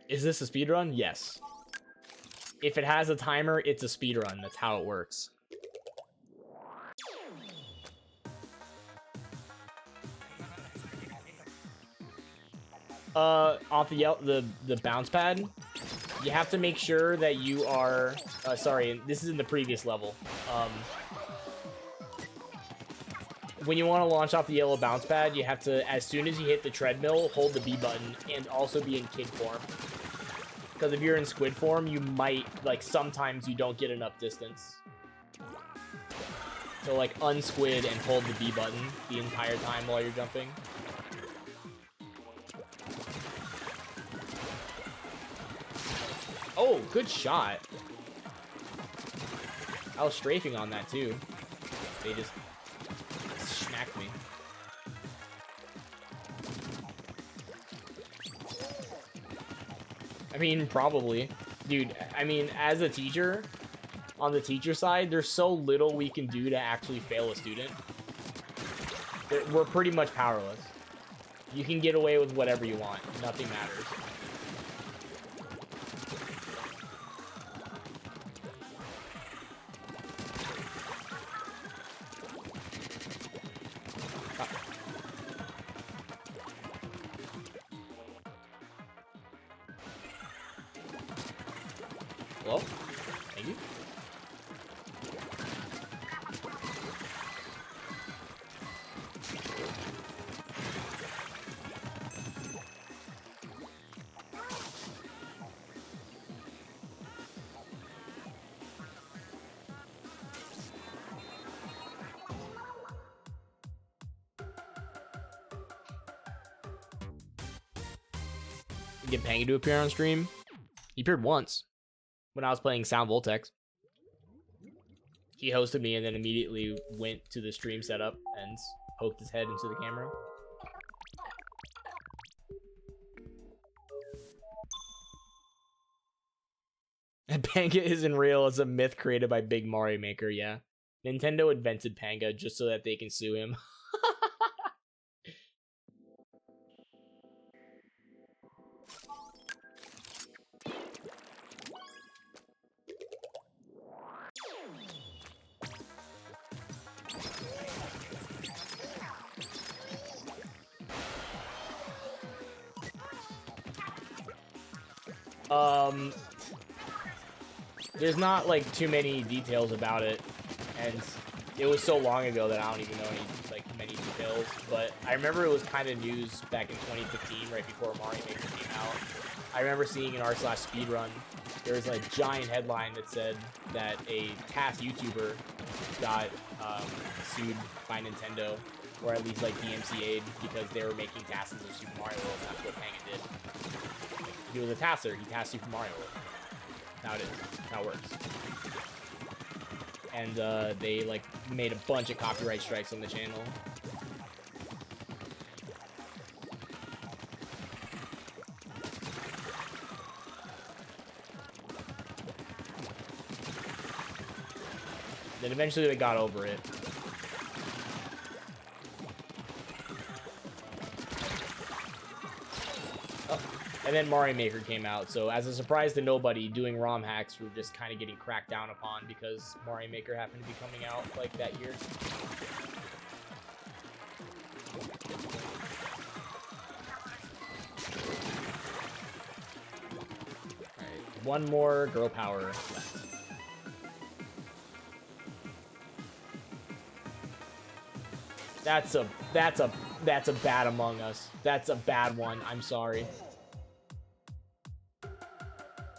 Is this a speedrun? Yes. If it has a timer, it's a speedrun. That's how it works. Off the bounce pad, you have to make sure that you are, sorry, this is in the previous level. When you want to launch off the yellow bounce pad, you have to, as soon as you hit the treadmill, hold the B button and also be in kid form. Because if you're in squid form, you might, like, sometimes you don't get enough distance. So, like, unsquid and hold the B button the entire time while you're jumping. Oh, good shot. I was strafing on that, too. They just smacked me. I mean, probably. Dude, I mean, as a teacher, on the teacher side, there's so little we can do to actually fail a student. We're pretty much powerless. You can get away with whatever you want. Nothing matters. Hello? Thank you. Get Pangy to appear on stream. He appeared once when I was playing Sound Voltex. He hosted me and then immediately went to the stream setup and poked his head into the camera. And Panga isn't real. It's a myth created by Big Mario Maker, yeah. Nintendo invented Panga just so that they can sue him. There's not like too many details about it, and it was so long ago that I don't even know many details. But I remember it was kind of news back in 2015, right before Mario Maker came out. I remember seeing in r/speedrun there was a giant headline that said that a TAS YouTuber got sued by Nintendo, or at least like DMCA'd, because they were making TASs of Super Mario World. That's what Panga did. He was a TASer. He tasked Super Mario World. That's how it is. That's how it works. And they like made a bunch of copyright strikes on the channel. Then eventually they got over it. And then Mario Maker came out, so as a surprise to nobody, doing ROM hacks were just kind of getting cracked down upon because Mario Maker happened to be coming out like that year. Alright, one more girl power left. That's a bad Among Us. That's a bad one. I'm sorry.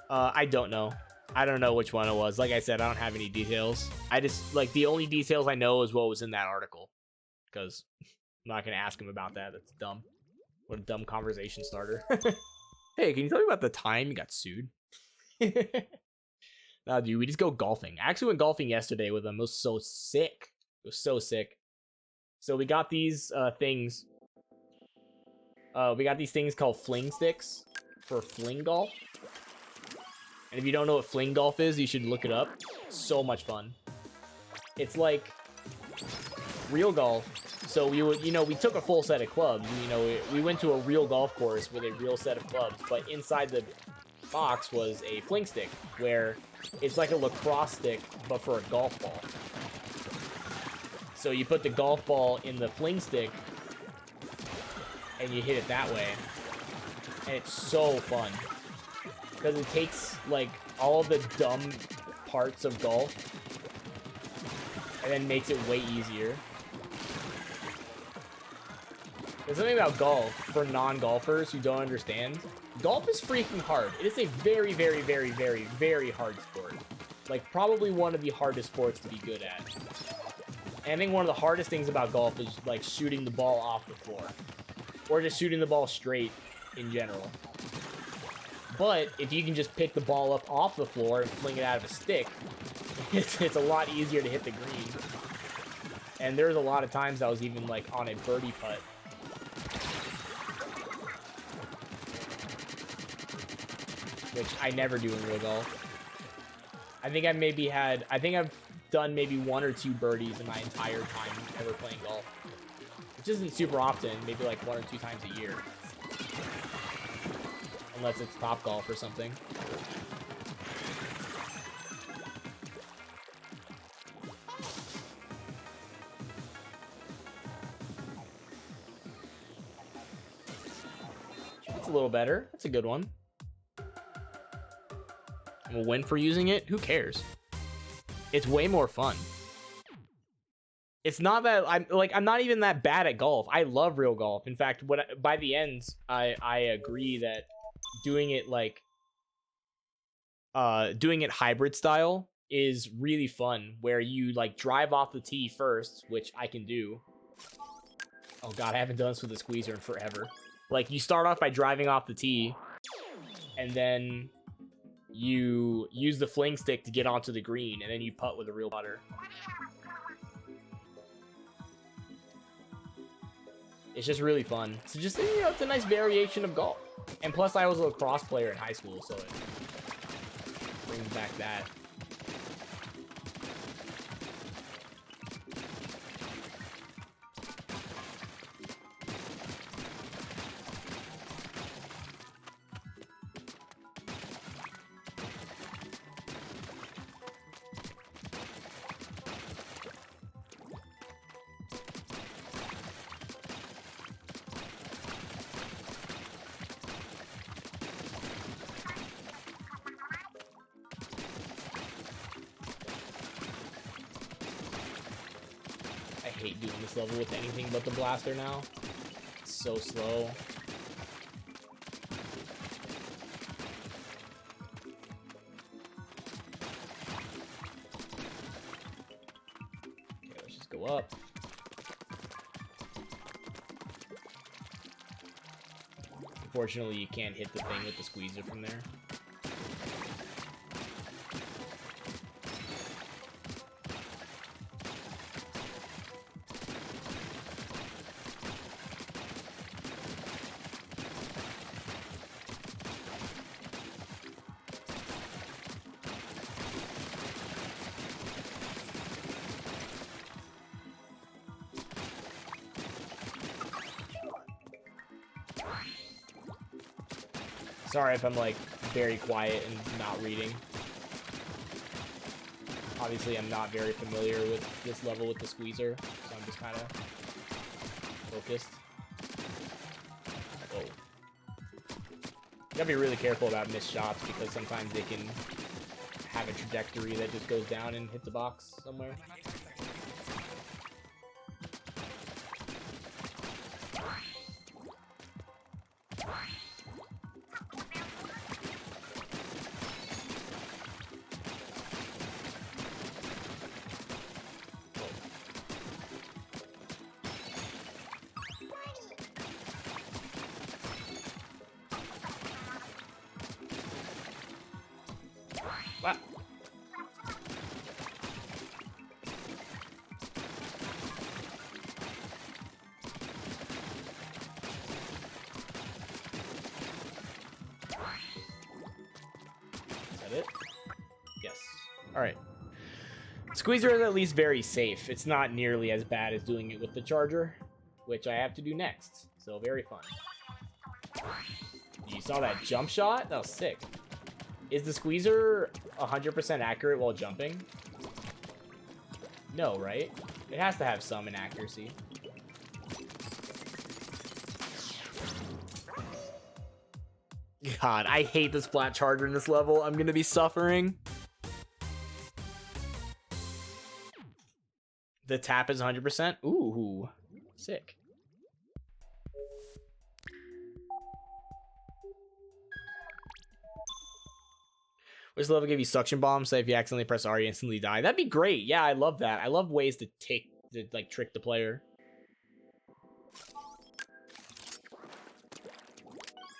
I don't know. I don't know which one it was. Like I said, I don't have any details. I just, like, the only details I know is what was in that article. Because I'm not going to ask him about that. That's dumb. What a dumb conversation starter. Hey, can you tell me about the time you got sued? Nah, dude, we just go golfing. I actually went golfing yesterday with him. It was so sick. It was so sick. So we got these things. We got these things called fling sticks for fling golf. And if you don't know what fling golf is, you should look it up. It's so much fun. It's like real golf. So we would, we took a full set of clubs. We went to a real golf course with a real set of clubs. But inside box was a fling stick, where it's like a lacrosse stick, but for a golf ball. So you put the golf ball in the fling stick, and you hit it that way. And it's so fun. Because it takes, like, all the dumb parts of golf, and then makes it way easier. There's something about golf, for non-golfers who don't understand. Golf is freaking hard. It is a very, very, very, very, very hard sport. Like, probably one of the hardest sports to be good at. And I think one of the hardest things about golf is, like, shooting the ball off the floor. Or just shooting the ball straight in general. But if you can just pick the ball up off the floor and fling it out of a stick, it's a lot easier to hit the green. And there's a lot of times I was even, like, on a birdie putt. Which I never do in real golf. I think I've done maybe 1 or 2 birdies in my entire time ever playing golf. Which isn't super often, maybe like 1 or 2 times a year. Unless it's Top Golf or something. That's a little better. That's a good one. And a win for using it? Who cares? It's way more fun. It's not that I'm not even that bad at golf. I love real golf. In fact, by the end, I agree that doing it doing it hybrid style is really fun, where you like drive off the tee first, which I can do. Oh god, I haven't done this with a squeezer in forever. Like, you start off by driving off the tee, and then you use the fling stick to get onto the green, and then you putt with a real putter. It's just really fun. So just, you know, it's a nice variation of golf. And plus, I was a lacrosse player in high school, so it brings back that. I hate doing this level with anything but the blaster now. It's so slow. Okay, let's just go up. Unfortunately, you can't hit the thing with the squeezer from there. Sorry if I'm, like, very quiet and not reading. Obviously, I'm not very familiar with this level with the squeezer, so I'm just kind of focused. Whoa. You gotta be really careful about missed shots, because sometimes they can have a trajectory that just goes down and hits a box somewhere. What? Is that it? Yes. Alright. Squeezer is at least very safe. It's not nearly as bad as doing it with the charger, which I have to do next. So very fun. You saw that jump shot? That was sick. Is the squeezer 100% accurate while jumping? No, right? It has to have some inaccuracy. God, I hate the splat charger in this level. I'm gonna be suffering. The tap is 100%. Ooh, sick. Which level give you suction bombs? So if you accidentally press R, you instantly die. That'd be great. Yeah, I love that. I love ways to trick the player.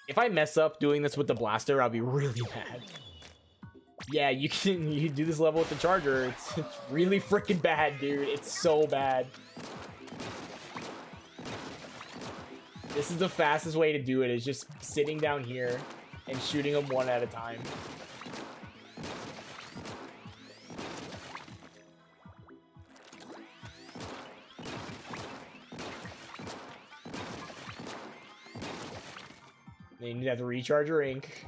If I mess up doing this with the blaster, I'll be really mad. Yeah, you do this level with the charger. It's really freaking bad, dude. It's so bad. This is the fastest way to do it, is just sitting down here and shooting them one at a time. Then you need to have to recharge your ink.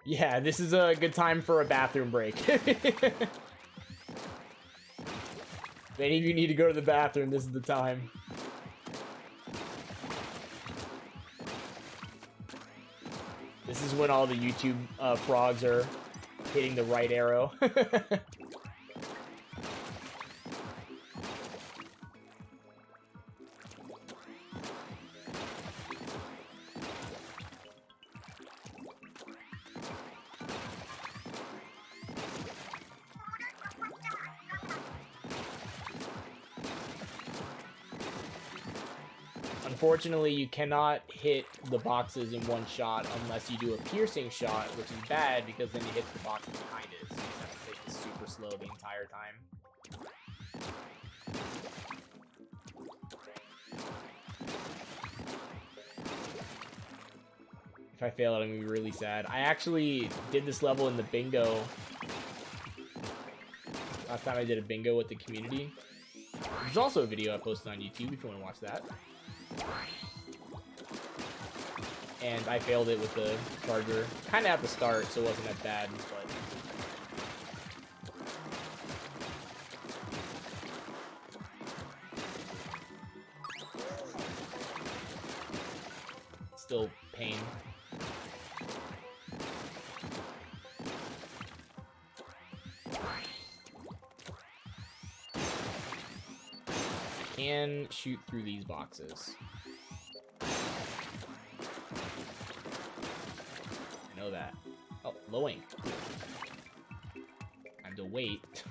Yeah, this is a good time for a bathroom break. If any of you need to go to the bathroom, this is the time. This is when all the YouTube frogs are hitting the right arrow. Unfortunately, you cannot hit the boxes in one shot unless you do a piercing shot, which is bad because then you hit the box behind it. So you just have to take this super slow the entire time. If I fail it, I'm gonna be really sad. I actually did this level in the bingo. Last time I did a bingo with the community. There's also a video I posted on YouTube if you want to watch that. And I failed it with the charger. Kind of at the start, so it wasn't that bad, but... still pain. Can shoot through these boxes. I know that. Oh, low ink. Time to wait.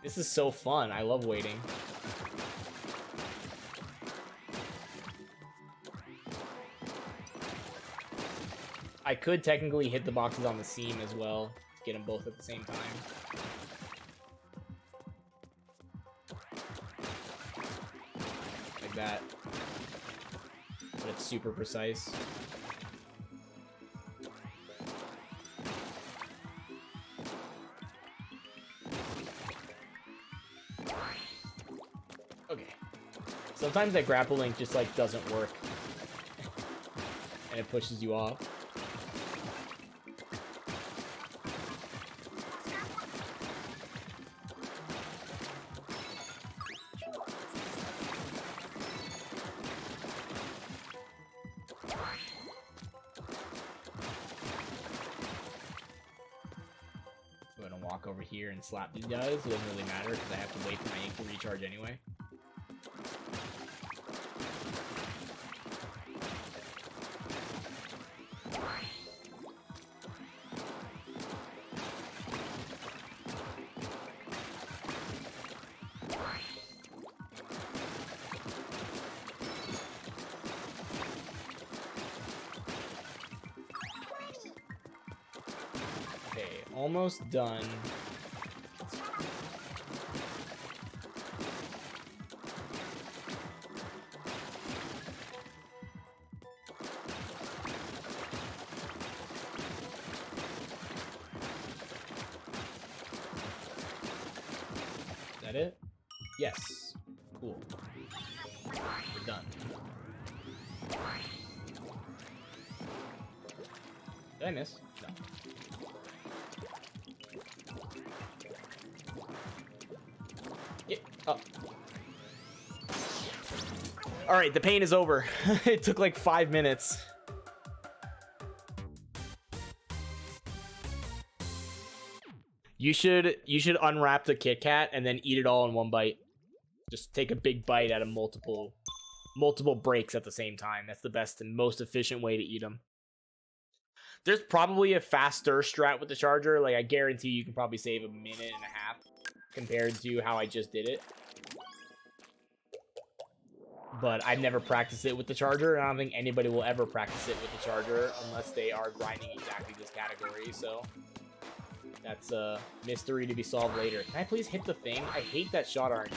This is so fun. I love waiting. I could technically hit the boxes on the seam as well to get them both at the same time. Like that. But it's super precise. Okay. Sometimes that grapple link just like doesn't work. And it pushes you off. Over here and slap these guys. It doesn't really matter because I have to wait for my ink to recharge anyway. Almost done. Yes. Cool. We're done. Did I miss? No. Yeah. Oh. Alright, the pain is over. It took like 5 minutes. You should unwrap the Kit Kat and then eat it all in one bite. Just take a big bite out of multiple breaks at the same time. That's the best and most efficient way to eat them. There's probably a faster strat with the charger. Like, I guarantee you can probably save 1.5 minutes compared to how I just did it. But I've never practiced it with the charger, and I don't think anybody will ever practice it with the charger unless they are grinding exactly this category, so that's a mystery to be solved later. Can I please hit the thing? I hate that shot RNG.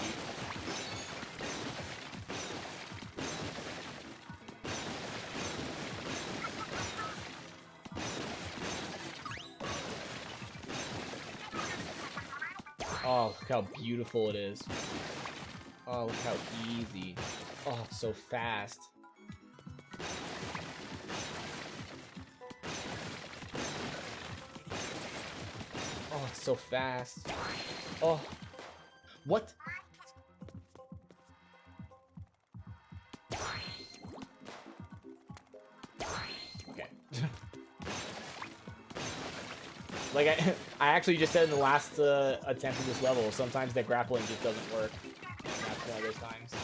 Oh, look how beautiful it is. Oh, look how easy. Oh, it's so fast. Oh, it's so fast. Oh. What? Okay. Like, I actually just said in the last attempt of this level, sometimes that grappling just doesn't work. And that's one of those times.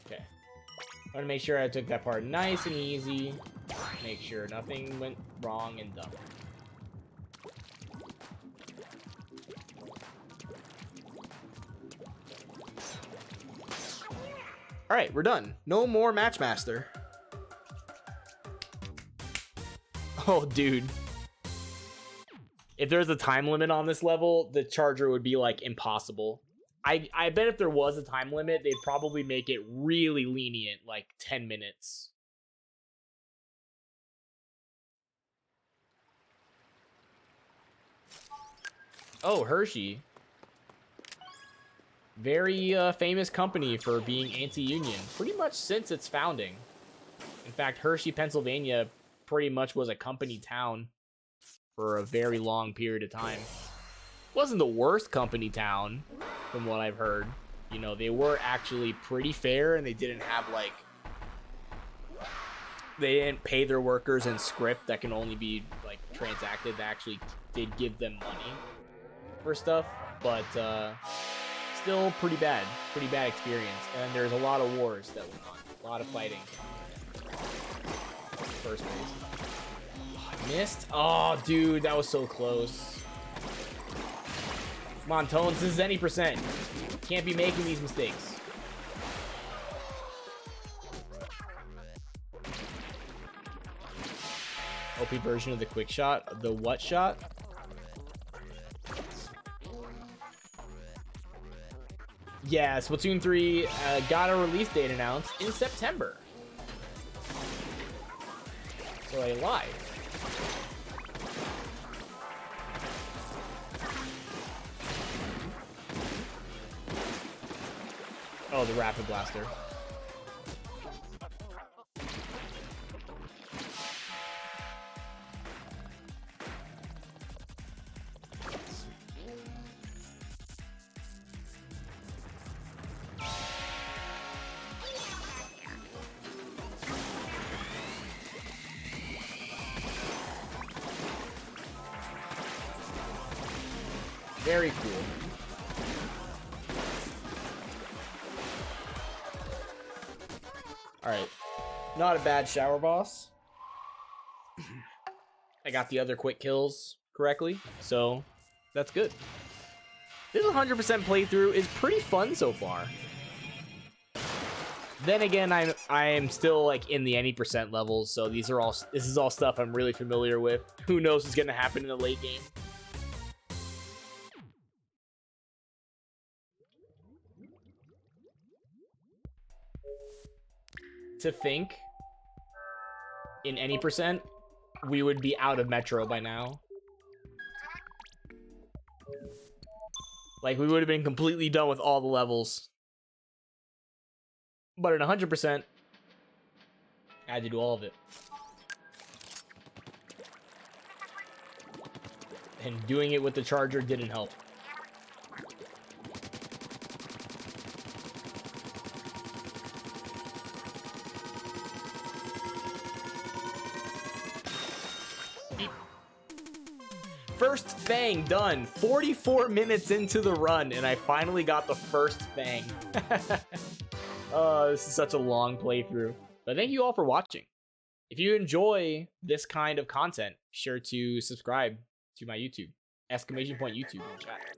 Okay. I want to make sure I took that part nice and easy. Make sure nothing went wrong and dumb. Alright, we're done. No more MatchMaster. Oh, dude. If there's a time limit on this level, the charger would be, like, impossible. I bet if there was a time limit, they'd probably make it really lenient, like 10 minutes. Oh, Hershey. Very famous company for being anti-union, pretty much since its founding. In fact, Hershey, Pennsylvania pretty much was a company town for a very long period of time. Wasn't the worst company town, from what I've heard. You know, they were actually pretty fair, and they didn't have, like... They didn't pay their workers in script that can only be, like, transacted. They actually did give them money for stuff, but, still pretty bad experience. And there's a lot of wars that went on, a lot of fighting. First base. Oh, I missed. Oh, dude, that was so close. Come on, Tones, this is any percent. Can't be making these mistakes. OP version of the quick shot. The what shot? Yeah, Splatoon 3 got a release date announced in September. So I lied. Oh, the Rapid Blaster. Very cool. Alright. Not a bad shower boss. I got the other quick kills correctly, so that's good. This 100% playthrough is pretty fun so far. Then again, I'm still like in the any percent levels, so this is all stuff I'm really familiar with. Who knows what's gonna happen in the late game? To think in any percent, we would be out of Metro by now. Like, we would have been completely done with all the levels. But in 100%, I had to do all of it. And doing it with the charger didn't help. First Fang done. 44 minutes into the run, and I finally got the first Fang. Oh, this is such a long playthrough. But thank you all for watching. If you enjoy this kind of content, be sure to subscribe to my YouTube. !YouTube in chat.